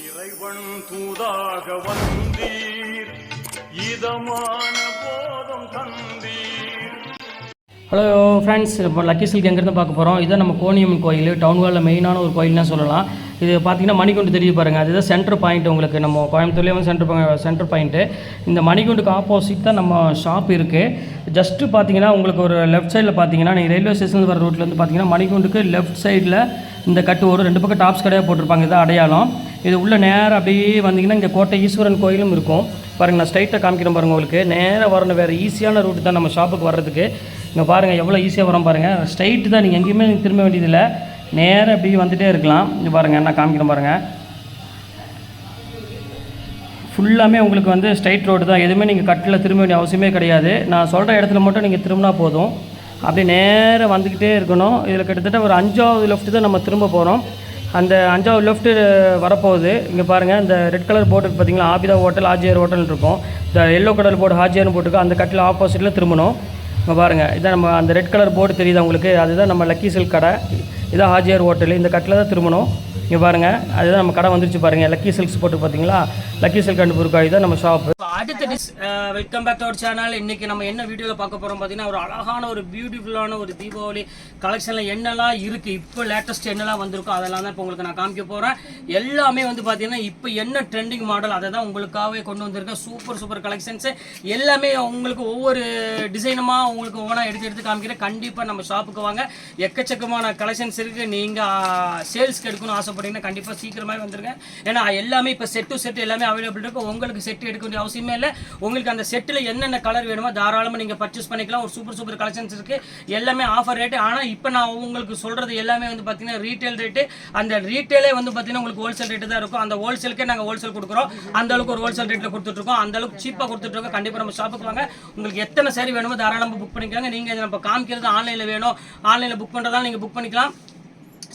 இறைவன் தூதாக வந்தீர் இதமான போதம் தந்தீர். ஹலோ ஃப்ரெண்ட்ஸ், இப்போ லக்கி சில்க் எங்கேருந்து பார்க்க போகிறோம். இதுதான் நம்ம கோணியம்மன் கோயில், டவுன் ஹாலில் மெயினான ஒரு கோயில்னு சொல்லலாம். இது பார்த்திங்கன்னா மணிகுண்டு தெரிய பாருங்கள், அதுதான் சென்டர் பாயிண்ட். உங்களுக்கு நம்ம கோயம்புத்தூர்லேயே வந்து சென்டர் பாயிண்ட்டு. இந்த மணிகுண்டுக்கு ஆப்போசிட் தான் நம்ம ஷாப் இருக்குது. ஜஸ்ட்டு பார்த்தீங்கன்னா உங்களுக்கு ஒரு லெஃப்ட் சைடில் பார்த்தீங்கன்னா நீங்கள் ரயில்வே ஸ்டேஷன் வர ரோட்லேருந்து பார்த்தீங்கன்னா மணிகுண்டுக்கு லெஃப்ட் சைடில் இந்த கட்டு ஒரு 2 பக்கம் டாப்ஸ் கடையாக போட்டிருப்பாங்க. இதுதான் அடையாளம். இது உள்ள நேராக அப்படியே வந்தீங்கன்னா இங்கே கோட்டை ஈஸ்வரன் கோயிலும் இருக்கும் பாருங்கள். நான் ஸ்ட்ரைட்டாக காமிக்கிறேன் பாருங்கள். உங்களுக்கு நேராக வரணும், வேறு ஈஸியான ரூட்டு தான் நம்ம ஷாப்புக்கு வர்றதுக்கு. இங்கே பாருங்கள் எவ்வளோ ஈஸியாக வரோம் பாருங்கள். ஸ்ட்ரைட்டு தான், நீங்கள் எங்கேயுமே திரும்ப வேண்டியதில்லை, நேராக அப்படியே வந்துகிட்டே இருக்கலாம். இங்கே பாருங்கள், நான் காமிக்கிறேன் பாருங்கள். ஃபுல்லாமே உங்களுக்கு வந்து ஸ்ட்ரைட் ரோடு தான், எதுவுமே நீங்கள் கட்டில் திரும்ப வேண்டிய அவசியமே கிடையாது. நான் சொல்கிற இடத்துல மட்டும் நீங்கள் திரும்பினா போதும். அப்படியே நேராக வந்துக்கிட்டே இருக்கணும். இதில் கிட்டத்தட்ட ஒரு 5வது லெஃப்ட்டு தான் நம்ம திரும்ப போகிறோம். அந்த 5வது லெஃப்ட்டு வரப்போகுது. இங்கே பாருங்கள், இந்த ரெட் கலர் போர்டு பார்த்தீங்களா, ஆபிதா ஹோட்டல் ஹாஜியார் ஹோட்டல் இருக்கும். இந்த எல்லோ கலர் போர்டு ஹாஜியார்னு போட்டுருக்கு. அந்த கட்டில் ஆப்போசிட்டில் திரும்பணும். இங்கே பாருங்கள், இதான் நம்ம அந்த ரெட் கலர் போர்டு தெரியுது உங்களுக்கு, அதுதான் நம்ம லக்கி சில்க் கடை. இதான் ஹாஜியார் ஹோட்டல். இந்த கட்டில் தான் திரும்பணும். இங்கே பாருங்கள், அதுதான் நம்ம கடை வந்துருச்சு பாருங்கள். லக்கி சில்க்ஸ் போட்டு பார்த்தீங்களா, லக்கி சில்க் அண்ட் புர்காய் தான் நம்ம ஷாப்பு. அடுத்த welcome back to our channel. இன்றைக்கி நம்ம என்ன வீடியோவில் பார்க்க போகிறோம் பார்த்தீங்கன்னா, ஒரு அழகான ஒரு பியூட்டிஃபுல்லான ஒரு தீபாவளி கலெக்ஷனில் என்னெல்லாம் இருக்குது, இப்போ லேட்டஸ்ட் என்னெல்லாம் வந்திருக்கோ அதெல்லாம் தான் இப்போ உங்களுக்கு நான் காமிக்க போகிறேன். எல்லாமே வந்து பார்த்தீங்கன்னா இப்போ என்ன ட்ரெண்டிங் மாடல் அதை தான் உங்களுக்காகவே கொண்டு வந்திருக்கேன். சூப்பர் கலெக்ஷன்ஸு எல்லாமே உங்களுக்கு ஒவ்வொரு டிசைனுமாக உங்களுக்கு ஒவ்வொன்றா எடுத்து காமிக்கிறேன். கண்டிப்பாக நம்ம ஷாப்புக்கு வாங்க, எக்கச்சக்கமான கலெக்ஷன்ஸ் இருக்குது. நீங்கள் சேல்ஸ்க்கு எடுக்கணும்னு ஆசைப்பட்டீங்கன்னா கண்டிப்பாக சீக்கிரமாகவே வந்துருங்க. ஏன்னா எல்லாமே இப்போ செட் டு செட் எல்லாமே அவைலபிள் இருக்குது. உங்களுக்கு செட் எடுக்க வேண்டிய அவசியமே இல்லை. உங்களுக்கு அந்த செட்டில் என்னென்ன கலர் வேணுமோ தாராளமாக நீங்கள் பர்ச்சேஸ் பண்ணிக்கலாம். ஒரு சூப்பர் கலெக்ஷன்ஸ் இருக்குது. எல்லாமே ஆஃபர் ரேட்டு. ஆனால் இப்போ நான் உங்களுக்கு சொல்கிறது எல்லாமே வந்து பார்த்தீங்கன்னா ரீட்டைல் ரேட்டு. அந்த ரீட்டைலே வந்து பார்த்தீங்கன்னா உங்களுக்கு ஹோல்சேல் ரேட்டு தான் இருக்கும். அந்த ஹோல்சேலுக்கே நாங்கள் ஹோல்சேல் கொடுக்குறோம். அந்த அளவுக்கு ஒரு ஹோல்சேல் ரேட்டில் கொடுத்துட்ருக்கோம். அந்த அளவுக்கு சீப்பாக கொடுத்துட்ருக்கோம். கண்டிப்பாக நம்ம ஷாப்புக்கு வாங்க. உங்களுக்கு எத்தனை சாரி வேணுமோ தாராளமாக புக் பண்ணிக்கலாங்க. நீங்கள் நம்ம காமிக்கிறது ஆன்லைனில் வேணும், ஆன்லைனில் புக் பண்ணுறதால நீங்கள் புக் பண்ணிக்கலாம்.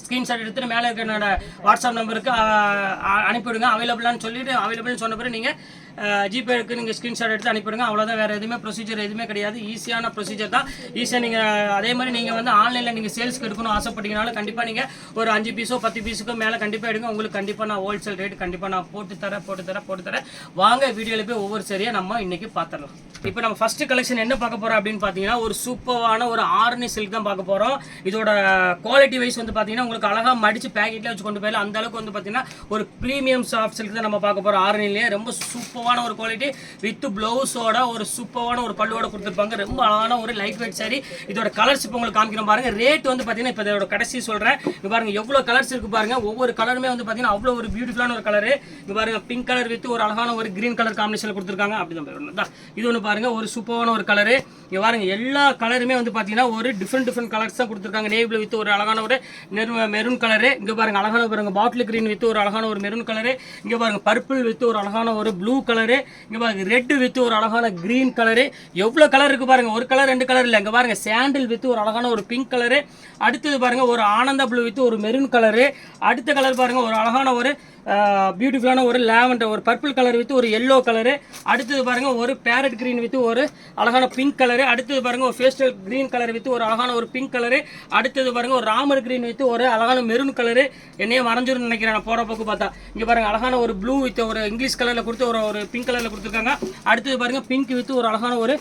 ஸ்க்ரீன்ஷாட் எடுத்துகிட்டு மேலே இருக்க என்னோட வாட்ஸ்அப் நம்பருக்கு அனுப்பிவிடுங்க. அவைலபிளான்னு சொல்லிவிட்டு அவைலபிள்னு சொன்ன பிறகு நீங்கள் ஜிபேக்கு நீங்கள் ஸ்க்ரீன்ஷாட் எடுத்து அனுப்பிவிடுங்க. அவ்வளோதான், வேறு எதுவுமே ப்ரொசீஜர் எதுவுமே கிடையாது. ஈஸியான ப்ரொசீஜர் தான். ஈஸியாக நீங்கள் அதே மாதிரி நீங்கள் வந்து ஆன்லைனில் நீங்கள் சேல்ஸ்க்கு எடுக்கணும் ஆசைப்பட்டீங்கனாலும் கண்டிப்பாக நீங்கள் ஒரு 5 பீஸோ 10 பீஸுக்கோ மேலே கண்டிப்பாக எடுங்க. உங்களுக்கு கண்டிப்பாக நான் ஹோல்சேல் ரேட் கண்டிப்பாக நான் போட்டு தரேன். வாங்க வீடியோவில் போய் ஒவ்வொரு சரியாக நம்ம இன்றைக்கி பார்த்துடலாம். இப்போ நம்ம ஃபஸ்ட்டு கலெக்ஷன் என்ன பார்க்க போகிறோம் அப்படின்னு பார்த்தீங்கன்னா, ஒரு சூப்பரான ஒரு ஆரணி சில்க் தான் பார்க்க போகிறோம். இதோட குவாலிட்டி வைஸ் வந்து பார்த்தீங்கன்னா உங்களுக்கு அழகாக மடித்து பேக்கெட்டில் வச்சு கொண்டு போயிடலாம். அந்த அளவுக்கு வந்து பார்த்தீங்கன்னா ஒரு ப்ரீமியம் சாஃப்ட் சில்க் தான் நம்ம பார்க்க போகிறோம். ஆரணிலேயே ரொம்ப சூப்பரான ஒரு குவாலிட்டி வித் ப்ளவுஸோட ஒரு சூப்பரான ஒரு பல்லுவோட கொடுத்துருப்பாங்க. ரொம்ப அழகான ஒரு லைட் வெயிட் சாரி. இதோட கலர்ஸ் இப்போ உங்களுக்கு காமிக்கிறோம் பாருங்க. ரேட் வந்து பார்த்தீங்கன்னா இப்போ இதோட கடைசி சொல்கிறேன். இங்கே பாருங்க எவ்வளோ கலர்ஸ் இருக்கு பாருங்க. ஒவ்வொரு கலருமே வந்து பார்த்தீங்கன்னா அவ்வளோ ஒரு பியூட்டிஃபுல்லான ஒரு கலரு. இங்கே பாருங்க பிங்க் கலர் வித் ஒரு அழகான ஒரு கிரீன் கலர் காம்பினேஷன் கொடுத்துருக்காங்க. அப்படிதான் இது ஒன்று பாருங்க, ஒரு சூப்பரான ஒரு கலரு. இங்கே பாருங்க எல்லா கலருமே வந்து பார்த்தீங்கன்னா ஒரு டிஃப்ரெண்ட் கலர்ஸ் தான் கொடுத்துருக்காங்க. நேவி ப்ளூ வித் ஒரு அழகான ஒரு மெரூன் கலரு. இங்கே பாருங்க அழகான பாருங்க பாட்டில் கிரீன் வித் ஒரு அழகான ஒரு மெரூன் கலரு. இங்கே பாருங்க பர்பிள் வித் ஒரு அழகான ஒரு ப்ளூ கலரு. இங்கே பாருங்க ரெட் வித் ஒரு அழகான கிரீன் கலரு. எவ்வளோ கலர் இருக்கு பாருங்க. ஒரு கலர் 2 கலர் இல்லை. இங்கே பாருங்க சாண்டில் வித் ஒரு அழகான ஒரு பிங்க் கலரு. அடுத்தது பாருங்க ஒரு ஆனந்த ப்ளூ வித் ஒரு மெரூன் கலரு. அடுத்த கலர் பாருங்க ஒரு அழகான ஒரு பியூட்டிஃபுல்லான ஒரு லாவெண்டர் ஒரு பர்பிள் கலர் வித் ஒரு எல்லோ கலரு. அடுத்தது பாருங்க ஒரு பேரட் கிரீன் வித் ஒரு அழகான பிங்க் கலரு. அடுத்தது பாருங்க ஒரு பேஸ்டல் கிரீன் கலர் வித் ஒரு அழகான ஒரு பிங்க் கலரு. அடுத்தது பாருங்க ஒரு ராமர் கிரீன் வித் ஒரு அழகான மெரூன் கலரு. என்னையே மறைஞ்சிருன்னு நினைக்கிறேன் நான் போற போக்கு பார்த்தா. இங்க பாருங்க அழகான ஒரு ப்ளூ வித் ஒரு இங்கிலீஷ் கலர்ல கொடுத்து ஒரு பிங்க் கலர்ல கொடுத்துருக்காங்க. அடுத்தது பாருங்க பிங்க் வித் ஒரு அழகான ஒரு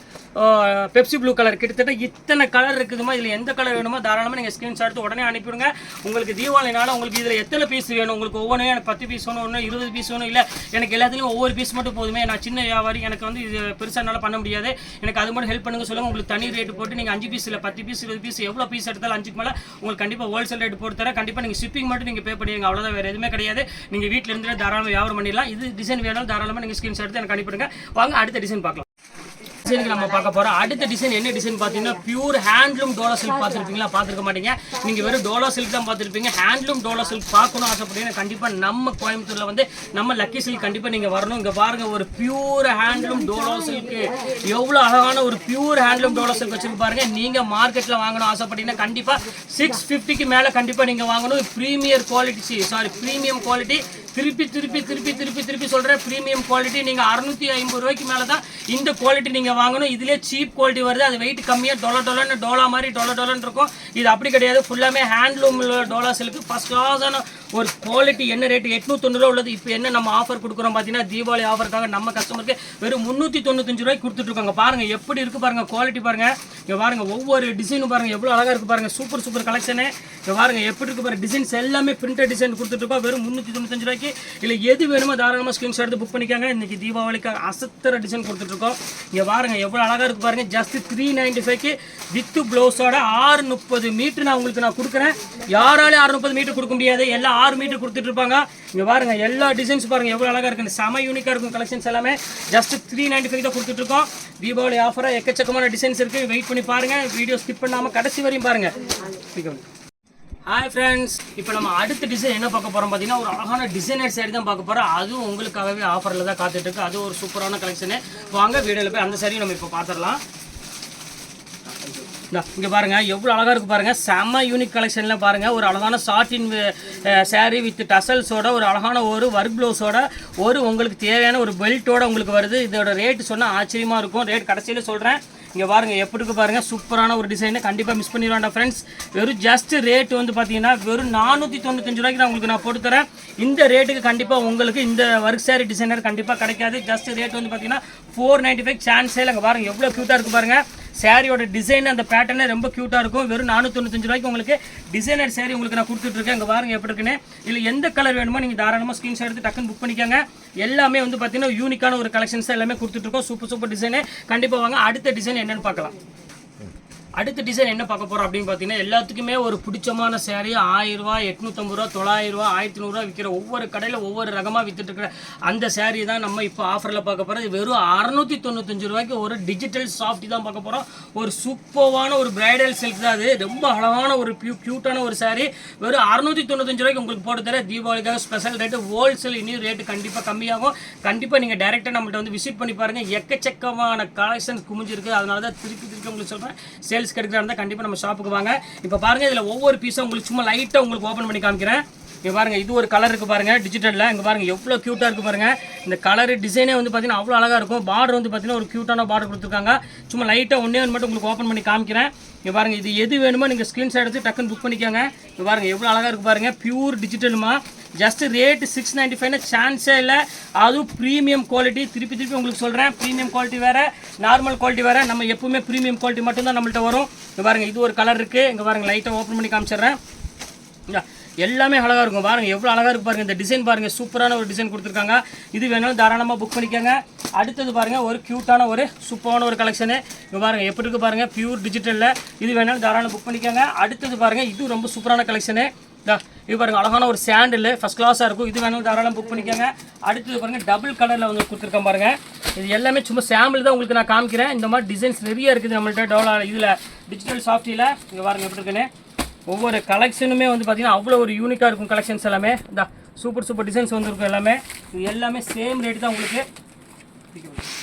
பெப்சி ப்ளூ கலர். கிட்டத்தட்ட இத்தனை கலர் இருக்குதுமா. இதில் எந்த கலர் வேணுமோ தாராளமாக நீங்கள் ஸ்க்ரீன்ஷாட் எடுத்து உடனே அனுப்பிவிடுங்க. உங்களுக்கு தீபாவளினால உங்களுக்கு இதில் எத்தனை பீஸ் வேணும், உங்களுக்கு ஒவ்வொன்றும் எனக்கு 10 பீஸ் வேணும், 20 பீஸ் வேணும், இல்லை எனக்கு எல்லாத்துலேயும் ஒவ்வொரு பீஸ் மட்டும் போதுமே, நான் சின்ன வியாபாரி, எனக்கு வந்து இது பெருசாக என்னால் பண்ண முடியாது, எனக்கு அது மட்டும் ஹெல்ப் பண்ணுங்க சொல்லுங்கள். உங்களுக்கு தனி ரேட்டு போட்டு நீங்கள் 5 பீஸ் இல்லை 10 பீஸ் 20 பீஸ் எவ்வளோ பீஸ் எடுத்தாலும் 5க்கு மேலே உங்களுக்கு கண்டிப்பாக ஹோல்சேல் ரேட் போட்டு தரேன். கண்டிப்பாக நீங்கள் ஷிப்பிங் மட்டும் நீங்கள் பே பண்ணிடுங்க. அவ்வளோதான், வேறு எதுவுமே கிடையாது. நீங்கள் வீட்டில் இருந்து தாராளமாக வியாபாரம் பண்ணிடலாம். இது டிசைன் வேணாலும் தாராளமாக நீங்கள் ஸ்க்ரீன்ஷாட் எடுத்து எனக்கு அனுப்பிடுங்க. வாங்க அடுத்த டிசைன் பார்க்கலாம். டிசைனுக்கு நம்ம பார்க்க போகிறோம். அடுத்த டிசைன் என்ன டிசைன் பார்த்தீங்கன்னா பியூர் ஹேண்ட்லூம் டோலா சில்க் பார்த்துருப்பீங்களா, பார்த்துருக்க மாட்டீங்க. நீங்கள் வெறும் டோலா சில்க் தான் பார்த்துருப்பீங்க. ஹேண்ட்லூம் டோலா சில்க் பார்க்கணும் ஆசைப்பட்டீங்கன்னா கண்டிப்பாக நம்ம கோயம்புத்தூரில் வந்து நம்ம லக்கி சில்க் கண்டிப்பாக நீங்கள் வரணும். இங்கே பாருங்க ஒரு பியூர் ஹேண்ட்லூம் டோலா சில்க் எவ்வளோ அழகான ஒரு பியூர் ஹேண்ட்லூம் டோலா சில்க் வச்சுருக்கு பாருங்க. நீங்கள் மார்க்கெட்டில் வாங்கணும் ஆசைப்பட்டீங்கன்னா கண்டிப்பாக 650க்கு மேலே கண்டிப்பாக நீங்கள் வாங்கணும். ப்ரீமியம் குவாலிட்டி திருப்பி சொல்கிறேன், ப்ரீமியம் குவாலிட்டி. நீங்கள் 650 ரூபாய்க்கு மேலே தான் இந்த குவாலிட்டி நீங்கள் வாங்கணும். இதிலே சீப் குவாலிட்டி வருது, அது வெயிட் கம்மியாக டோலா மாதிரி டொலன்னு இருக்கும். இது அப்படி கிடையாது, ஃபுல்லாமே ஹேண்ட்லூம் டோலா சில்க்கு ஃபர்ஸ்ட் கிளாஸான ஒரு குவாலிட்டி. என்ன ரேட்டு 890 ரூபா உள்ளது. இப்போ என்ன நம்ம ஆஃபர் கொடுக்குறோம் பார்த்தீங்கன்னா, தீபாவளி ஆஃபருக்காக நம்ம கஸ்டமருக்கு வெறும் 395 ரூபாய்க்கு கொடுத்துட்ருக்காங்க. பாருங்கள் எப்படி இருக்குது பாருங்கள், குவாலிட்டி பாருங்கள். இங்கே பாருங்கள் ஒவ்வொரு டிசைனும் பாருங்கள் எவ்வளோ அழகாக இருக்குது பாருங்கள். Super collection. இங்கே பாருங்கள் எப்படி இருக்குது பாருங்கள். டிசைன்ஸ் எல்லாமே பிரிண்டட் டிசைன் கொடுத்துட்ருக்கோம் வெறும் 395 ரூபாய்க்கு. இல்லை எது வேணுமோ தாராளமாக ஸ்க்ரீன்ஷாட் எடுத்து புக் பண்ணிக்காங்க. இன்றைக்கி தீபாவளிக்காக அசத்துற டிசைன் கொடுத்துட்ருக்கோம். இங்கே பாருங்கள் எவ்வளோ அழகாக இருக்குது பாருங்கள். ஜஸ்ட் 395க்கு வித் ப்ளவுஸோட 630 மீட்டர் நான் உங்களுக்கு கொடுக்குறேன். யாராலையும் 630 மீட்டர் கொடுக்க முடியாது, எல்லாம் 6 மீட்டர் கொடுத்துட்ருப்பாங்க. இங்கே பாருங்கள் எல்லா டிசைன்ஸ் பாருங்கள் எவ்வளோ அழகாக இருக்குது. செம யூனிக்காக இருக்கும் கலெக்ஷன்ஸ் எல்லாமே. ஜஸ்ட் 395 தான் கொடுத்துட்ருக்கோம். தீபாவளி ஆஃபராக எக்கச்சக்கமான டிசைன்ஸ் இருக்குது. வெயிட் பண்ணி பாருங்கள், வீடியோ ஸ்கிப் பண்ணாமல் கடைசி வரையும் பாருங்கள். ஹாய் ஃப்ரெண்ட்ஸ், இப்போ நம்ம அடுத்த டிசைன் என்ன பார்க்க போகிறோம் பார்த்தீங்கன்னா, ஒரு அழகான டிசைனர் சாரி தான் பார்க்க போகிறோம். அதுவும் உங்களுக்காகவே ஆஃபரில் தான் காத்துட்ருக்கு. அது ஒரு சூப்பரான கலெக்ஷனு. வாங்க வீடியோவில் போய் அந்த சாரியும் நம்ம இப்போ பார்த்துடலாம். இங்கே பாருங்கள் எவ்வளோ அழகாக இருக்குது பாருங்கள். செம்ம யூனிக் கலெக்ஷனில் பாருங்கள். ஒரு அழகான சாட்டின் சாரீ வித் டசல்ஸோட, ஒரு அழகான ஒரு ஒர்க் ப்ளவுஸோட, ஒரு உங்களுக்கு தேவையான ஒரு பெல்ட்டோட உங்களுக்கு வருது. இதோட ரேட்டு சொன்னால் ஆச்சரியமாக இருக்கும். ரேட் கடைசியில் சொல்கிறேன். இங்கே பாருங்கள் எப்படி இருக்குது பாருங்கள். சூப்பரான ஒரு டிசைனை கண்டிப்பாக மிஸ் பண்ணிடுவாண்டா ஃப்ரெண்ட்ஸ். வெறும் ஜஸ்ட் ரேட்டு வந்து பார்த்தீங்கன்னா வெறும் 495 ரூபாய்க்கு உங்களுக்கு நான் போட்டு தரேன். இந்த ரேட்டுக்கு கண்டிப்பாக உங்களுக்கு இந்த ஒர்க் சாரி டிசைனர் கண்டிப்பாக கிடைக்காது. ஜஸ்ட் ரேட் வந்து பார்த்தீங்கன்னா 495 சான்ஸே இல்லை. அங்கே பாருங்கள் எவ்வளோ க்யூட்டாக இருக்குது பாருங்கள். சாரியோட டிசைன் அந்த பேட்டர்னே ரொம்ப க்யூட்டாக இருக்கும். வெறும் 495 ரூபாய்க்கு உங்களுக்கு டிசைனர் சாரி உங்களுக்கு நான் கொடுத்துட்ருக்கேன். இங்கே பாருங்கள் எப்படி இருக்குன்னு. இல்லை எந்த கலர் வேணுமோ நீங்கள் தாராளமாக ஸ்க்ரீன்ஷாட் எடுத்து டக்குன்னு புக் பண்ணிக்கோங்க. எல்லாமே வந்து பார்த்தீங்கன்னா யூனிக்கான ஒரு கலெக்ஷன்ஸ் எல்லாமே கொடுத்துட்ருக்கோம். Super design. கண்டிப்பாக வாங்க அடுத்த டிசைன் என்னென்னு பார்க்கலாம். அடுத்த டிசைன் என்ன பார்க்க போகிறோம் அப்படின்னு பார்த்தீங்கன்னா, எல்லாத்துக்குமே ஒரு பிடிச்சமான சேரீ 1000 ரூபா, 850 ரூபா, 900 ரூபா, 1100 ரூபா விற்கிற ஒவ்வொரு கடையில் ஒவ்வொரு ரகமாக விற்றுட்டு இருக்கிற அந்த சேரீ தான் நம்ம இப்போ ஆஃபரில் பார்க்க போகிறோம். வெறும் 695 ரூபாய்க்கு ஒரு டிஜிட்டல் சாஃப்டி தான் பார்க்க போகிறோம். ஒரு சூப்பரான ஒரு பிரைடல் சில்க் தான். அது ரொம்ப அழகான ஒரு க்யூட்டான ஒரு சேரீ. வெறும் 695 ரூபாய்க்கு உங்களுக்கு போட்டு தர. தீபாவளிக்காக ஸ்பெஷல் ரேட்டு. ஹோல்சேல் இன்னும் ரேட்டு கண்டிப்பாக கம்மியாகும். கண்டிப்பாக நீங்கள் டைரெக்டாக நம்மள்ட்ட வந்து விசிட் பண்ணி பாருங்கள். எக்கச்சக்கமான கலெக்ஷன்ஸ் குமிஞ்சிருக்கு. அதனால தான் திருப்பி உங்களுக்கு சொல்கிறேன், சேல்ஸ் கிடைக்கிறதா இருந்தால் கண்டிப்பாக நம்ம ஷாப்புக்கு வாங்க. இப்போ பாருங்கள் இதில் ஒவ்வொரு பீஸும் உங்களுக்கு சும்மா லைட்டாக உங்களுக்கு ஓப்பன் பண்ணி காமிக்கிறேன். இங்கே பாருங்கள் இது ஒரு கலர் இருக்குது பாருங்கள் டிஜிட்டலில். இங்கே பாருங்கள் எவ்வளோ க்யூட்டாக இருக்குது பாருங்கள். இந்த கலர் டிசைனே வந்து பார்த்தீங்கன்னா அவ்வளோ அழகாக இருக்கும். பார்டர் வந்து பார்த்தீங்கன்னா ஒரு க்யூட்டான பார்டர் கொடுத்துருக்காங்க. சும்மா லைட்டாக ஒன்றே மட்டும் உங்களுக்கு ஓப்பன் பண்ணி காமிக்கிறேன். இங்கே பாருங்கள் இது எது வேணுமோ நீங்கள் ஸ்க்ரீன்ஷாட் எடுத்து டக்குன்னு புக் பண்ணிக்கோங்க. இங்கே பாருங்கள் எவ்வளோ அழகாக இருக்குது பாருங்கள். பியூர் டிஜிட்டலுமா. ஜஸ்ட் ரேட்டு 695 சான்ஸே இல்லை. அதுவும் ப்ரீமியம் குவாலிட்டி. திருப்பி உங்களுக்கு சொல்கிறேன், ப்ரீமியம் குவாலிட்டி வேறு, நார்மல் குவாலிட்டி வேறு. நம்ம எப்பவுமே ப்ரீமியம் குவாலிட்டி மட்டும்தான் நம்மள்ட்ட வரும். இங்கே பாருங்கள் இது ஒரு கலர் இருக்குது. இங்கே பாருங்கள் லைட்டாக ஓப்பன் பண்ணி காமிச்சிடுறேன். எல்லாமே அழகாக இருக்கும். பாருங்கள் எவ்வளோ அழகாக இருக்குது பாருங்கள். இந்த டிசைன் பாருங்கள் சூப்பரான ஒரு டிசைன் கொடுத்துருக்காங்க. இது வேணாலும் தாராளமாக புக் பண்ணிக்கோங்க. அடுத்தது பாருங்கள் ஒரு க்யூட்டான ஒரு சூப்பரான ஒரு கலெக்ஷனு. இங்கே பாருங்கள் எப்படி இருக்குது பாருங்கள். பியூர் டிஜிட்டலில். இது வேணாலும் தாராளமாக புக் பண்ணிக்கோங்க. அடுத்தது பாருங்கள் இது ரொம்ப சூப்பரான கலெக்ஷனு. இது பாருங்கள் அழகான ஒரு சாண்டில் ஃபஸ்ட் கிளாஸாக இருக்கும். இது வேணாலும் தாராளமாக புக் பண்ணிக்கோங்க. அடுத்தது பாருங்கள் டபுள் கலரில் வந்து கொடுத்துருக்கேன் பாருங்கள். இது எல்லாமே சும்மா சாம்பிள் தான் உங்களுக்கு நான் காமிக்கிறேன். இந்த மாதிரி டிசைன்ஸ் நிறைய இருக்குது நம்மள்ட்ட டோலா இதில் டிஜிட்டல் சாஃப்டியில். இங்கே பாருங்கள் எப்படி இருக்குன்னு. ஒவ்வொரு கலெக்ஷனுமே வந்து பார்த்தீங்கன்னா அவ்வளோ ஒரு யூனிக்காக இருக்கும் கலெக்ஷன்ஸ் எல்லாமே. இந்த சூப்பர் டிசைன்ஸ் வந்துருக்கும் எல்லாமே. இது எல்லாமே சேம் ரேட்டு தான் உங்களுக்கு.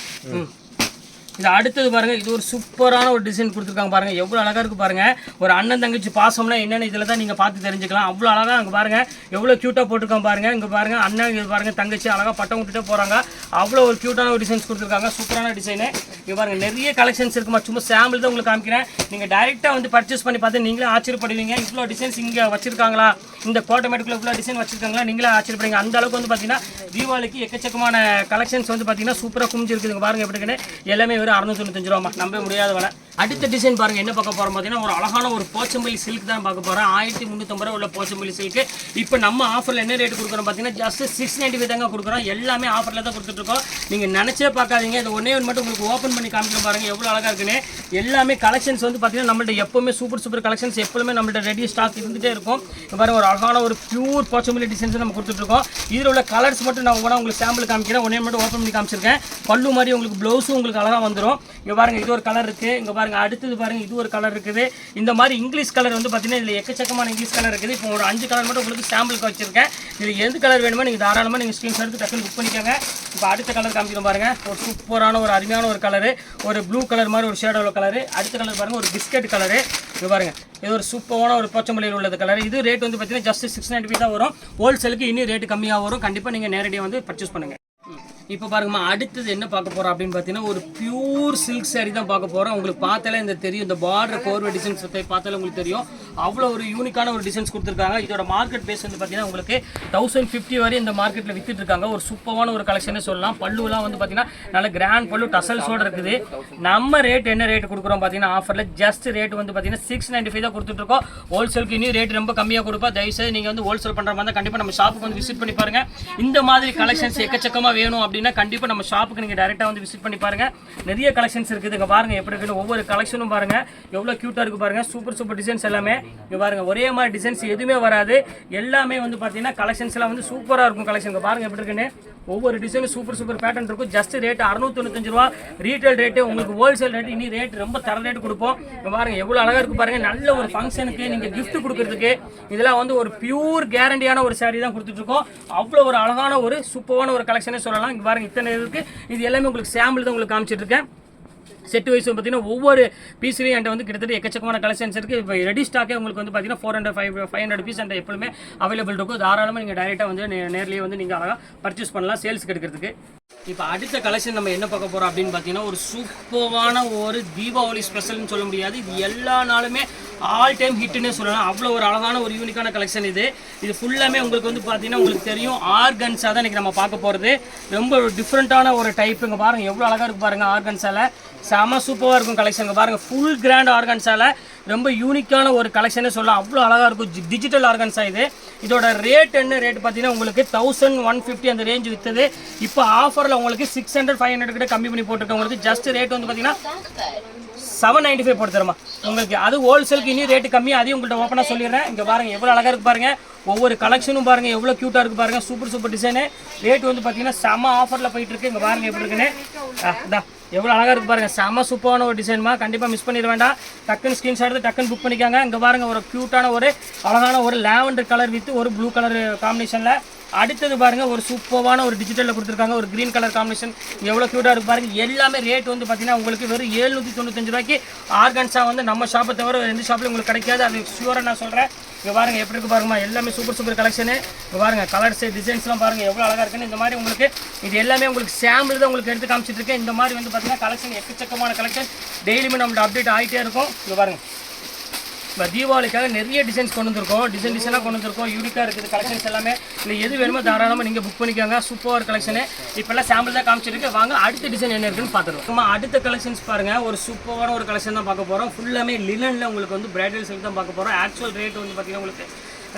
இது அடுத்தது பாருங்கள் இது ஒரு சூப்பரான ஒரு டிசைன் கொடுத்துருக்காங்க பாருங்கள். எவ்வளோ அழகாக இருக்குது பாருங்கள். ஒரு அண்ணன் தங்கச்சி பாசம்னா என்னென்னு இதில் தான் நீங்கள் பார்த்து தெரிஞ்சுக்கலாம். அவ்வளோ அழகாக அங்கே பாருங்கள் எவ்வளோ க்யூட்டாக போட்டிருக்காங்க பாருங்கள். இங்கே பாருங்கள் அண்ணன் இது பாருங்கள் தங்கச்சி அழகாக பட்டம் விட்டுட்டே போகிறாங்க. அவ்வளோ ஒரு க்யூட்டான ஒரு டிசைன்ஸ் கொடுத்துருக்காங்க. சூப்பரான டிசைனு. இங்கே பாருங்கள் நிறைய கலெக்ஷன்ஸ் இருக்குமா. சும்மா சாம்பிள் தான் உங்களுக்கு காமிக்கிறேன். நீங்கள் டைரெக்டாக வந்து பர்ச்சேஸ் பண்ணி பார்த்து நீங்களே ஆச்சரியப்படுவீங்க. இவ்வளோ டிசைன்ஸ் இங்கே வச்சிருக்காங்களா, இந்த கோட்டமேட்டிக்கில் இவ்வளோ டிசைன் வச்சிருக்காங்களா, நீங்களே ஆச்சரியப்படுவீங்க. அந்த அளவுக்கு வந்து பார்த்தீங்கன்னா தீபாவளிக்கு எக்கச்சக்கமான கலெக்ஷன்ஸ் வந்து பார்த்தீங்கன்னா சூப்பராக குமிஞ்சிருக்குது. இங்கே பாருங்கள் எப்படி இருக்குன்னு. எல்லாமே வெறும் 695 ரூபா. நம்ப முடியாத வேலை. அடுத்த டிசைன் பாருங்கள் என்ன பார்க்க போகிறோம் பார்த்தீங்கன்னா, ஒரு அழகான ஒரு போச்சம்பள்ளி சில்க் தான் பார்க்க போகிறோம். 1350 ரூபா உள்ள போச்சம்பள்ளி சில்க்கு. இப்போ நம்ம ஆஃபரில் என்ன ரேட் கொடுக்குறோம் பார்த்தீங்கன்னா, ஜஸ்ட் 695 தாங்க கொடுக்குறோம். எல்லாமே ஆஃபரில் தான் கொடுத்துட்ருக்கோம். நீங்கள் நினச்சே பார்க்காதீங்க. இது ஒன்றே மட்டும் உங்களுக்கு ஓப்பன் பண்ணி காமிக்க பாருங்கள் எவ்வளோ அழகாக இருக்குன்னு. எல்லாமே கலெக்ஷன்ஸ் வந்து பார்த்தீங்கன்னா நம்மள்ட்ட எப்போவுமே சூப்பர் கலெக்ஷன்ஸ் எப்போவுமே நம்மள்ட்ட ரெடி ஸ்டாக் இருந்துகிட்டே இருக்கும். இப்போ பாருங்கள் ஒரு அழகான ஒரு பியூர் போச்சம்பள்ளி டிசைன்ஸ் நம்ம கொடுத்துட்ருக்கோம். இதில் உள்ள கலர்ஸ் மட்டும் நான் ஒவ்வொன்றா உங்களுக்கு சாம்பிள் காமிக்கிறேன். ஒன்றே மட்டும் ஓப்பன் பண்ணி காமிச்சிருக்கேன். பல்லு மாதிரி உங்களுக்கு ப்ளவுஸும் உங்களுக்கு அழகாக வந்துடும். இங்கே பாருங்கள் இது ஒரு கலர் இருக்குது. இங்கே பாருங்கள் அடுத்தது பாருங்கள் இது ஒரு கலர் இருக்குது. இந்த மாதிரி இங்கிலீஷ் கலர் வந்து பார்த்தீங்கன்னா இதில் எக்கச்சக்கமான இங்கிலீஷ் கலர் இருக்குது. இப்போ ஒரு 5 கலர் மட்டும் உங்களுக்கு சாம்பிளுக்கு வச்சுருக்கேன். இதில் எந்த கலர் வேணுமோ நீங்கள் தாராளமாக நீங்கள் ஸ்க்ரீன்ஷாட் எடுத்து டக்குன்னு புக் பண்ணிக்கோங்க. இப்போ அடுத்த கலர் காமிக்கிறோம் பாருங்கள். ஒரு சூப்பரான ஒரு அருமையான ஒரு கலரு, ஒரு ப்ளூ கலர் மாதிரி ஒரு ஷேடோவில் கலரு. அடுத்த கலர் பாருங்கள் ஒரு பிஸ்கட் கலரு. இது பாருங்கள் இது ஒரு சூப்பரான ஒரு பச்சைமல்லியில் உள்ளது கலர். இது ரேட் வந்து பார்த்தீங்கன்னா ஜஸ்ட் 695 தான் வரும். ஹோல்சேலுக்கு இன்னும் ரேட்டு கம்மியாக வரும். கண்டிப்பாக நீங்கள் நேரடியாக வந்து பர்ச்சேஸ் பண்ணுங்கள். இப்போ பாருங்கம்மா அடுத்தது என்ன பார்க்க போகிறோம் அப்படின்னு பார்த்தீங்கன்னா ஒரு பியூர் சில்க் சாரீ தான் பார்க்க போகிறோம். உங்களுக்கு பார்த்தாலே இந்த தெரியும், இந்த பார்டர் கோர்வை டிசைன்ஸ் பார்த்தாலே உங்களுக்கு தெரியும். அவ்வளோ ஒரு யூனிக்கான ஒரு டிசைன்ஸ் கொடுத்துருக்காங்க. இதோட மார்க்கெட் பேஸ் வந்து பார்த்தீங்கன்னா உங்களுக்கு 1050 வரை இந்த மார்க்கெட்டில் வித்துட்டு இருக்காங்க. ஒரு சூப்பரான ஒரு கலெக்ஷனே சொல்லலாம். பல்லுலாம் வந்து பார்த்தீங்கன்னா நல்ல கிராண்ட் பல்லு டசல்ஸோடு இருக்குது. நம்ம ரேட் என்ன ரேட் கொடுக்குறோம் பார்த்தீங்கன்னா ஆஃபரில் ஜஸ்ட் ரேட் வந்து பார்த்தீங்கன்னா 695 தான் கொடுத்துட்ருக்கோம். ஹோல்சேலுக்கு இன்னும் ரேட் ரொம்ப கம்மியாக கொடுப்போம். தயவுசெய்து நீங்கள் வந்து ஹோல்சேல் பண்ணுற மாதிரி தான் கண்டிப்பாக நம்ம ஷாப்புக்கு வந்து விசிட் பண்ணி பாருங்கள். இந்த மாதிரி கலெக்ஷன்ஸ் எக்கச்சக்கமாக வேணும் அப்படின்னா கண்டிப்பாக நம்ம ஷாப்புக்கு நீங்கள் டேரெக்டாக வந்து விசிட் பண்ணி பாருங்கள். நிறைய கலெக்ஷன்ஸ் இருக்குது. இங்கே பாருங்கள் எப்படி இருக்குன்னு ஒவ்வொரு கலெக்ஷனும் பாருங்கள் எவ்வளோ க்யூட்டாக இருக்குது பாருங்கள். சூப்பர் டிசைன்ஸ் எல்லாமே இங்கே பாருங்கள். ஒரே மாதிரி டிசைன்ஸ் எதுவுமே வராது. எல்லாமே வந்து பார்த்தீங்கன்னா கலெக்ஷன்ஸ் எல்லாம் வந்து சூப்பராக இருக்கும். கலெக்ஷன் இங்கே பாருங்கள் எப்படி இருக்குன்னு ஒவ்வொரு டிசைனும் சூப்பர் பேட்டர்ன் இருக்கும். ஜஸ்ட் ரேட் 695 ரூபா ரீட்டைல் ரேட்டு. உங்களுக்கு ஹோல்சேல் ரேட்டு இனி ரேட் ரொம்ப தர ரேட்டு கொடுப்போம். இங்கே பாருங்கள் எவ்வளோ அழகாக இருக்குது பாருங்கள். நல்ல ஒரு ஃபங்க்ஷனுக்கு நீங்கள் கிஃப்ட் கொடுக்குறதுக்கு இதெல்லாம் வந்து ஒரு பியூர் கேரண்டியான ஒரு சாரீ தான் கொடுத்துட்ருக்கோம். அவ்வளோ ஒரு அழகான ஒரு சூப்பரான ஒரு கலெக்ஷனே சொல்லலாம். இங்கே பாருங்கள் இத்தனை இருக்குது. இது எல்லாமே உங்களுக்கு சாம்பிள் தான் உங்களுக்கு காமிச்சிட்ருக்கேன். செட் வைஸ் பார்த்தீங்கன்னா ஒவ்வொரு பீஸ்லையும் என்கிட்ட வந்து கிட்டத்தட்ட எக்கச்சக்கமான கலெக்ஷன்ஸ் இருக்குது. இப்போ ரெடி ஸ்டாக்கே உங்களுக்கு வந்து பார்த்தீங்கன்னா 400-500 பீஸ் என்கிட்ட எப்பவுமே அவைலபிள் இருக்கும். தாராளமாக நீங்கள் டைரெக்டாக வந்து நேர்லேயே வந்து நீங்கள் அழகாக பர்ச்சேஸ் பண்ணலாம் சேல்ஸுக்கு எடுக்கிறதுக்கு. இப்போ அடுத்த கலெக்ஷன் நம்ம என்ன பார்க்க போகிறோம் அப்படின்னு பார்த்தீங்கன்னா ஒரு சூப்பரான ஒரு தீபாவளி ஸ்பெஷல்னு சொல்ல முடியாது. இது எல்லா நாளுமே ஆல் டைம் ஹிட்னே சொல்லலாம். அவ்வளோ ஒரு அழகான ஒரு யூனிக்கான கலெக்ஷன் இது. இது ஃபுல்லாமே உங்களுக்கு வந்து பார்த்தீங்கன்னா உங்களுக்கு தெரியும் ஆர்கன்ஸாக தான் இன்றைக்கி நம்ம பார்க்க போகிறது. ரொம்ப ஒரு டிஃப்ரெண்ட்டான ஒரு டைப். இங்கே பாருங்கள் எவ்வளோ அழகாக இருக்குது பாருங்கள். ஆர்கன்ஸால் செம சூப்பராக இருக்கும் கலெக்ஷன். இங்கே பாருங்கள் ஃபுல் கிராண்ட் ஆர்கன்ஸால் ரொம்ப யூனிக்கான ஒரு கலெக்ஷனே சொல்லலாம். அவ்வளோ அழகாக இருக்கும். டிஜிட்டல் ஆர்கன்ஸா இது. இதோட ரேட் என்ன ரேட் பார்த்தீங்கன்னா உங்களுக்கு 1150 அந்த ரேஞ்ச் விற்றது. இப்போ ஆஃபரில் உங்களுக்கு 600-500 கிட்ட கம்மி பண்ணி போட்டுருக்கோம். உங்களுக்கு ஜஸ்ட் ரேட் வந்து பார்த்தீங்கன்னா 795 போட்டு தரமா உங்களுக்கு. அது ஹோல்சேலுக்கு இன்னும் ரேட்டு கம்மி. அதையும் உங்கள்கிட்ட ஓப்பனாக சொல்லிடுறேன். இங்கே பாருங்கள் எவ்வளோ அழகாக இருக்குது பாருங்கள். ஒவ்வொரு கலெக்ஷனும் பாருங்கள் எவ்வளோ க்யூட்டாக இருக்குது பாருங்கள். Super design. ரேட் வந்து பார்த்தீங்கன்னா செம ஆஃபரில் போயிட்டுருக்கு. இங்கே பாருங்கள் எப்படி இருக்குன்னு அதான் எவ்வளோ அழகாக இருக்குது பாருங்கள். செம சூப்பரான ஒரு டிசைன்மா. கண்டிப்பாக மிஸ் பண்ணிட வேண்டாம். டக்குன்னு ஸ்க்ரீன்ஷாட் எடுத்து டக்குன்னு புக் பண்ணிக்காங்க. இங்கே பாருங்கள் ஒரு க்யூட்டான ஒரு அழகான ஒரு லாவெண்டர் கலர் வித் ஒரு ப்ளூ கலர் காம்பினேஷனில். அடுத்தது பாருங்கள் ஒரு சூப்பரான ஒரு டிஜிட்டலில் கொடுத்துருக்காங்க. ஒரு க்ரீன் கலர் காம்பினேஷன் எவ்வளோ க்யூட்டாக இருக்குது பாருங்கள். எல்லாமே ரேட் வந்து பார்த்தீங்கன்னா உங்களுக்கு வெறும் 795 ரூபாய்க்கு ஆர்கன்ஸா வந்து நம்ம ஷாப்பை தவிர எந்த ஷாப்லையும் உங்களுக்கு கிடைக்காது. அது ஷூராக நான் சொல்கிறேன். இங்கே பாருங்கள் எப்படி இருக்குது பாருங்கம்மா. எல்லாமே சூப்பர் கலெக்ஷனு. இங்கே பாருங்கள் கலர்ஸ் டிசைன்ஸ்லாம் பாருங்கள் எவ்வளோ அழகாக இருக்குன்னு. இந்த மாதிரி உங்களுக்கு இது எல்லாமே உங்களுக்கு சாம்பிள் தான் உங்களுக்கு எடுத்து காமிச்சிட்டு இருக்கேன். இந்த மாதிரி வந்து பார்த்தீங்கன்னா கலெக்ஷன் எக்கச்சக்கமான கலெக்ஷன் டெய்லியுமே நம்மளோட அப்டேட் ஆகிட்டே இருக்கும். இங்கே பாருங்கள் இப்போ தீபாவளிக்காக நிறைய டிசைன்ஸ் கொண்டு வந்திருக்கோம். டிசைனாக கொண்டு வந்திருக்கோம். யூனிக்காக இருக்குது கலெக்ஷன்ஸ் எல்லாமே. இல்லை எது வேணுமோ தாராளமாக நீங்கள் புக் பண்ணிக்கோங்க. Super collection. இப்போல்லாம் சாம்பிள் தான் காமிச்சிருக்கு. வாங்க அடுத்த டிசைன் என்ன இருக்குன்னு பார்த்துருவோம். அடுத்த கலெக்ஷன்ஸ் பாருங்கள். ஒரு சூப்பரான ஒரு கலெக்ஷன் தான் பார்க்க போகிறோம். ஃபுல்லாமே லினனில் உங்களுக்கு வந்து பிரைடல் சில்க் தான் பார்க்க போகிறோம். ஆக்சுவல் ரேட் வந்து பார்த்தீங்கன்னா உங்களுக்கு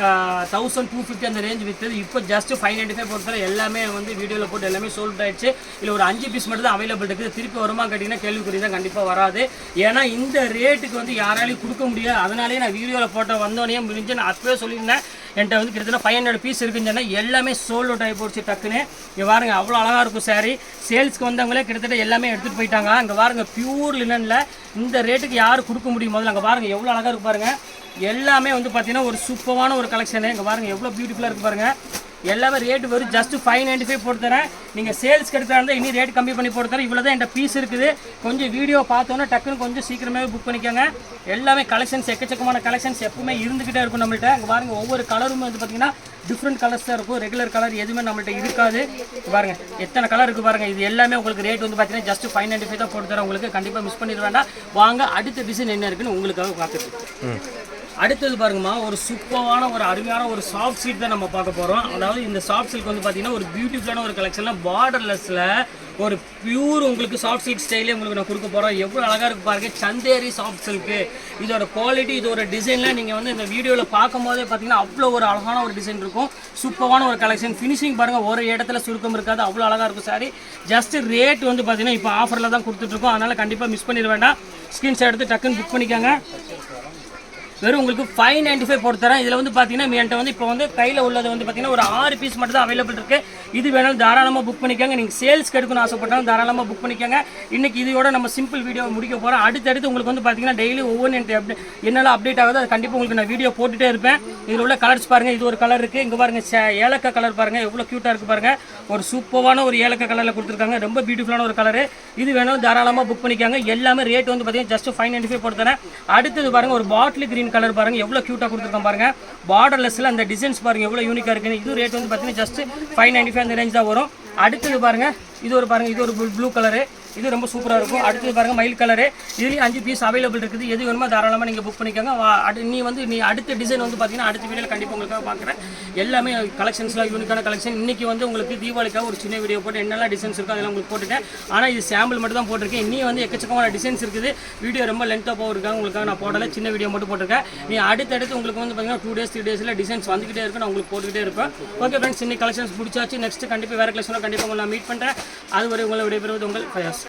1250 அந்த ரேஞ்ச் விற்றது. இப்போ ஜஸ்ட் 595 பொறுத்தவரை எல்லாமே வந்து வீடியோவில் போட்டு எல்லாமே சோல்ட் ஆயிடுச்சு. இல்லை ஒரு 5 பீஸ் மட்டும் தான் அவைலபிள் இருக்குது. திருப்பி வருமா கேட்டிங்கன்னா கேள்விக்குறி தான். கண்டிப்பாக வராது. ஏன்னா இந்த ரேட்டுக்கு வந்து யாராலையும் கொடுக்க முடியாது. அதனாலேயே நான் வீடியோவில் போட்ட வந்தோடனே முடிஞ்சு நான் அப்பவே சொல்லியிருந்தேன். என்கிட்ட வந்து கிட்டத்தட்ட 500 பீஸ் இருக்குன்னு சொன்னால் எல்லாமே சோல்ட் அவுட் ஆகி போச்சு டக்குன்னு. இங்கே பாருங்கள் அவ்வளோ அழகாக இருக்கும் சாரீ. சேல்ஸ்க்கு வந்தவங்களே கிட்டத்தட்ட எல்லாமே எடுத்துகிட்டு போயிட்டாங்க. இங்கே பாருங்கள் பியூர் லினனில் இந்த ரேட்டுக்கு யார் கொடுக்க முடியும் முதல்ல. அங்கே பாருங்கள் எவ்வளோ அழகாக இருக்கு பாருங்கள். எல்லாமே வந்து பார்த்தீங்கன்னா ஒரு சூப்பரான ஒரு கலெக்ஷனு. இங்கே பாருங்கள் எவ்வளோ பியூட்டிஃபுல்லாக இருக்குது பாருங்கள். எல்லாமே ரேட்டு வரும் ஜஸ்ட் 595 போட்டு தரேன். நீங்கள் சேல்ஸ் கிடைக்கிறா இருந்தால் இன்னும் ரேட் கம்மி பண்ணி போட்டு தரேன். இவ்வளோ தான் என்கிட்ட பீஸ் இருக்குது. கொஞ்சம் வீடியோ பார்த்தோன்னா டக்குன்னு கொஞ்சம் சீக்கிரமே புக் பண்ணிக்கோங்க. எல்லாமே கலெக்ஷன்ஸ் எக்கச்சக்கமான கலெக்ஷன்ஸ் எப்பவுமே இருந்துக்கிட்டே இருக்கும் நம்மள்கிட்ட. இங்கே பாருங்கள் ஒவ்வொரு கலரும் வந்து பார்த்தீங்கன்னா டிஃப்ரெண்ட் கலர்ஸ் தான் இருக்கும். ரெகுலர் கலர் எதுவுமே நம்மள்கிட்ட இருக்காது. பாருங்கள் எத்தனை கலர் இருக்குது பாருங்கள். இது எல்லாமே உங்களுக்கு ரேட் வந்து பார்த்தீங்கன்னா ஜஸ்ட் 595 தான் போட்டு தரேன். உங்களுக்கு கண்டிப்பாக மிஸ் பண்ணிட வேண்டாம். வாங்க அடுத்த டிசைன் என்ன இருக்குன்னு உங்களுக்காக பார்த்துட்டு. அடுத்தது பாருங்கம்மா ஒரு சூப்பரான ஒரு அருமையான ஒரு சாஃப்ட் சில்க் தான் நம்ம பார்க்க போகிறோம். அதாவது இந்த சாஃப்ட் சில்க் வந்து பார்த்தீங்கன்னா ஒரு பியூட்டிஃபுல்லான ஒரு கலெக்ஷனில் பார்டர்லெஸில் ஒரு பியூர் உங்களுக்கு சாஃப்ட் சில்க் ஸ்டைலே உங்களுக்கு நான் கொடுக்க போகிறோம். எவ்வளோ அழகாக இருக்குது பாருங்கள். Chanderi soft silk. இதோட குவாலிட்டி இதோட டிசைன்லாம் நீங்கள் வந்து இந்த வீடியோவில் பார்க்கும் போதே பார்த்தீங்கன்னா அவ்வளோ ஒரு அழகான ஒரு டிசைன் இருக்கும். சூப்பரான ஒரு கலெக்ஷன். ஃபினிஷிங் பாருங்கள் ஒரு இடத்துல சுருக்கம் இருக்காது. அவ்வளோ அழகாக இருக்கும் சாரி. ஜஸ்ட் ரேட் வந்து பார்த்தீங்கன்னா இப்போ ஆஃபரில் தான் கொடுத்துட்ருக்கோம். அதனால் கண்டிப்பாக மிஸ் பண்ணிட வேண்டாம். ஸ்க்ரீன்ஷாட் எடுத்து டக்குன்னு புக் பண்ணிக்கோங்க. வெறும் உங்களுக்கு 595 போட்டு தரேன். இதில் வந்து பார்த்தீங்கன்னா என்கிட்ட வந்து இப்போ வந்து கையில் உள்ளது வந்து பார்த்தீங்கன்னா ஒரு 6 பீஸ் மட்டும் தான் அவைலபிள் இருக்குது. இது வேணாலும் தாராளமாக புக் பண்ணிக்கோங்க. நீங்கள் சேல்ஸ்க்கு எடுக்கணும்னு ஆசைப்பட்டாலும் தாராளமாக புக் பண்ணிக்கோங்க. இன்றைக்கி இதோட நம்ம சிம்பிள் வீடியோ முடிக்க போகிறோம். அடுத்தடுத்து உங்களுக்கு வந்து பார்த்தீங்கன்னா டெய்லி ஒவ்வொன்று என்னெல்லாம் அப்டேட் ஆகுது அது கண்டிப்பாக உங்களுக்கு நான் வீடியோ போட்டுகிட்டே இருப்பேன். இதில் உள்ள கலர்ஸ் பாருங்கள். இது ஒரு கலர் இருக்குது. இங்கே பாருங்கள் ஏலக்காய் கலர் பாருங்கள், எவ்வளோ க்யூட்டாக இருக்குது பாருங்கள். ஒரு சூப்பரான ஒரு ஏலக்காய் கலரில் கொடுத்துருக்காங்க. ரொம்ப பியூட்டிஃபுல்லான ஒரு கலரு. இது வேணாலும் தாராளமாக புக் பண்ணிக்காங்க. எல்லாமே ரேட் வந்து பார்த்தீங்கன்னா ஜஸ்ட் 595 போட்டு தரேன். அடுத்தது பாருங்கள் ஒரு பாட்டில் கிரீன் கலர் பாருங்கள், எவ்வளோ க்யூட்டாக கொடுத்துருக்கோம் பாருங்கள். பார்டர்லெஸ்ஸில் அந்த டிசைன்ஸ் பாருங்கள் எவ்வளோ யூனிக்காக இருக்குன்னு. இது ரேட் வந்து பார்த்தீங்கன்னா ஜஸ்ட் 595 அந்த ரேஞ்ச் தான் வரும். அடுத்தது பாருங்கள் இது ஒரு பாருங்கள், இது ஒரு ப்ளூ கலரு, இது ரொம்ப சூப்பராக இருக்கும். அடுத்தது பாருங்கள் மயில் கலரு. இதுலேயும் 5 பீஸ் அவைலபிள் இருக்குது. எது வேணுமோ தாராளமாக நீங்கள் புக் பண்ணிக்கோங்க. நீ அடுத்த டிசைன் வந்து பார்த்தீங்கன்னா அடுத்த வீடியோவில் கண்டிப்பாக உங்களுக்காக பார்க்குறேன். எல்லாமே கலெக்ஷன்ஸ்லாம் யூனிக்கான கலெக்ஷன். இன்றைக்கி வந்து உங்களுக்கு தீபாவளிக்காக ஒரு சின்ன வீடியோ போட்டு என்னெல்லாம் டிசைன்ஸ் இருக்கோ அதெல்லாம் உங்களுக்கு போட்டுட்டேன். ஆனால் இது சாம்பிள் மட்டும் தான் போட்டிருக்கேன். இன்னும் வந்து எக்கச்சக்கமான டிசைன்ஸ் இருக்குது. வீடியோ ரொம்ப லென்த்தாக போயிருக்காங்க, உங்களுக்காக நான் போடலை, சின்ன வீடியோ மட்டும் போட்டிருக்கேன். நீ அடுத்தடுத்து உங்களுக்கு வந்து பார்த்தீங்கன்னா 2 days 3 days டிசைன்ஸ் வந்துகிட்டே இருக்கும், நான் உங்களுக்கு போட்டுக்கிட்டே இருப்பேன். ஓகே ஃப்ரெண்ட்ஸ், இன்னைக்கு கலெக்ஷன்ஸ் பிடிச்சாச்சு. நெக்ஸ்ட் கண்டிப்பாக வேறு கலெக்ஷனாக கண்டிப்பாக உங்களை நான் மீட் பண்ணுறேன். அதுவரை உங்களை விடைபெறுவது உங்கள் ஃபயாஸ்.